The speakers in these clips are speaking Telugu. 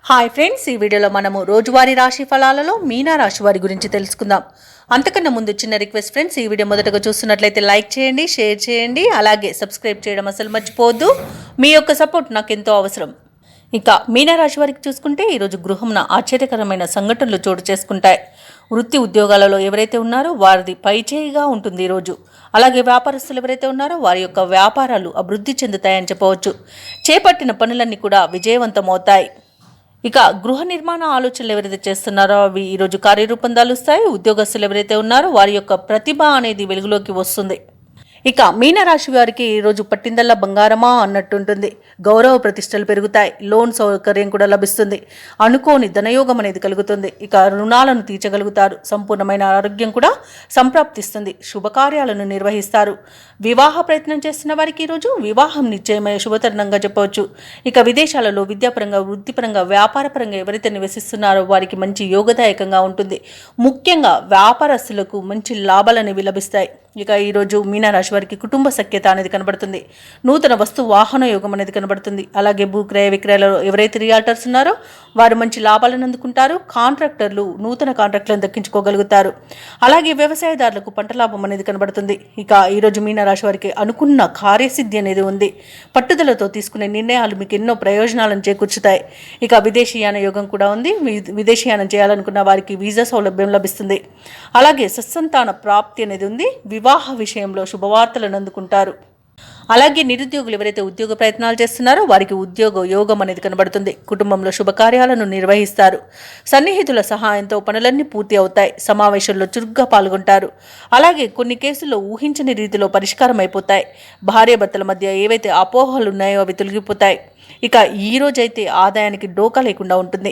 హాయ్ ఫ్రెండ్స్, ఈ వీడియోలో మనము రోజువారీ రాశి ఫలాలలో మీనా రాశి వారి గురించి తెలుసుకుందాం. అంతకన్నా ముందు చిన్న రిక్వెస్ట్ ఫ్రెండ్స్, ఈ వీడియో మొదటగా చూస్తున్నట్లయితే లైక్ చేయండి, షేర్ చేయండి, అలాగే సబ్స్క్రైబ్ చేయడం అసలు మర్చిపోవద్దు. మీ యొక్క సపోర్ట్ నాకు ఎంతో అవసరం. ఇక మీనరాశి వారికి చూసుకుంటే ఈరోజు గృహంన ఆశ్చర్యకరమైన సంఘటనలు చోటు చేసుకుంటాయి. వృత్తి ఉద్యోగాలలో ఎవరైతే ఉన్నారో వారిది పైచేయిగా ఉంటుంది ఈరోజు. అలాగే వ్యాపారస్తులు ఎవరైతే ఉన్నారో వారి యొక్క వ్యాపారాలు అభివృద్ధి చెందుతాయని చెప్పవచ్చు. చేపట్టిన పనులన్నీ కూడా విజయవంతమవుతాయి. ఇక గృహ నిర్మాణ ఆలోచనలు ఎవరైతే చేస్తున్నారో అవి ఈరోజు కార్యరూపం దాలుస్తాయి. ఉద్యోగస్తులు ఎవరైతే ఉన్నారో వారి యొక్క ప్రతిభ అనేది వెలుగులోకి వస్తుంది. ఇక మీనరాశి వారికి ఈరోజు పట్టిందల్లా బంగారమా అన్నట్టుంటుంది. గౌరవ ప్రతిష్టలు పెరుగుతాయి. లోన్ సౌకర్యం కూడా లభిస్తుంది. అనుకోని ధనయోగం అనేది కలుగుతుంది. ఇక రుణాలను తీర్చగలుగుతారు. సంపూర్ణమైన ఆరోగ్యం కూడా సంప్రాప్తిస్తుంది. శుభకార్యాలను నిర్వహిస్తారు. వివాహ ప్రయత్నం చేస్తున్న వారికి ఈరోజు వివాహం నిశ్చయమైన శుభతరుణంగా చెప్పవచ్చు. ఇక విదేశాలలో విద్యాపరంగా, వృత్తిపరంగా, వ్యాపారపరంగా ఎవరైతే నివసిస్తున్నారో వారికి మంచి యోగదాయకంగా ఉంటుంది. ముఖ్యంగా వ్యాపారస్తులకు మంచి లాభాలు అనేవి లభిస్తాయి. ఇక ఈరోజు మీనరాశి వారికి కుటుంబ సఖ్యత అనేది కనబడుతుంది. నూతన వస్తు వాహన యోగం అనేది కనబడుతుంది. అలాగే భూక్రయ విక్రయాలలో ఎవరైతే రియాల్టర్స్ ఉన్నారో వారు మంచి లాభాలను అందుకుంటారు. కాంట్రాక్టర్లు నూతన కాంట్రాక్టులను దక్కించుకోగలుగుతారు. అలాగే వ్యవసాయదారులకు పంట లాభం అనేది కనబడుతుంది. ఇక ఈరోజు మీనరాశి వారికి అనుకున్న కార్యసిద్ధి అనేది ఉంది. పట్టుదలతో తీసుకునే నిర్ణయాలు మీకు ఎన్నో ప్రయోజనాలను చేకూర్చుతాయి. ఇక విదేశీయాన యోగం కూడా ఉంది. విదేశీయానం చేయాలనుకున్న వారికి వీసా సౌలభ్యం లభిస్తుంది. అలాగే సత్సంతాన ప్రాప్తి అనేది ఉంది. వివాహ విషయంలో శుభవార్తలను అందుకుంటారు. అలాగే నిరుద్యోగులు ఎవరైతే ఉద్యోగ ప్రయత్నాలు చేస్తున్నారో వారికి ఉద్యోగ యోగం అనేది కనబడుతుంది. కుటుంబంలో శుభకార్యాలను నిర్వహిస్తారు. సన్నిహితుల సహాయంతో పనులన్నీ పూర్తి అవుతాయి. సమావేశంలో చురుగ్గా పాల్గొంటారు. అలాగే కొన్ని కేసుల్లో ఊహించని రీతిలో పరిష్కారం అయిపోతాయి. భార్యాభర్తల మధ్య ఏవైతే అపోహలు ఉన్నాయో అవి తొలగిపోతాయి. ఇక ఈ రోజైతే ఆదాయానికి డోకా లేకుండా ఉంటుంది.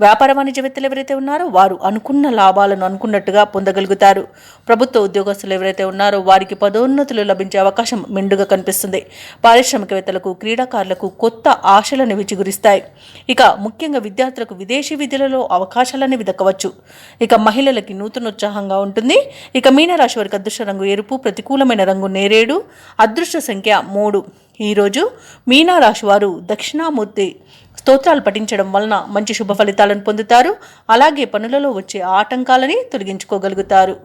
వ్యాపార వాణిజ్యవేత్తలు ఎవరైతే ఉన్నారో వారు అనుకున్న లాభాలను అనుకున్నట్టుగా పొందగలుగుతారు. ప్రభుత్వ ఉద్యోగస్తులు ఎవరైతే ఉన్నారో వారికి పదోన్నతులు లభించే అవకాశం మెండుగా కనిపిస్తుంది. పారిశ్రామికవేత్తలకు, క్రీడాకారులకు కొత్త ఆశలను విచిగురిస్తాయి. ఇక ముఖ్యంగా విద్యార్థులకు విదేశీ విద్యలలో అవకాశాలనేవి దక్కవచ్చు. ఇక మహిళలకి నూతనోత్సాహంగా ఉంటుంది. ఇక మీనరాశి వారికి అదృష్ట రంగు ఎరుపు, ప్రతికూలమైన రంగు నేరేడు, అదృష్ట సంఖ్య 3. ఈరోజు మీనరాశి వారు దక్షిణామూర్తి స్తోత్రాలు పఠించడం వలన మంచి శుభ ఫలితాలను పొందుతారు. అలాగే పనులలో వచ్చే ఆటంకాలని తొలగించుకోగలుగుతారు.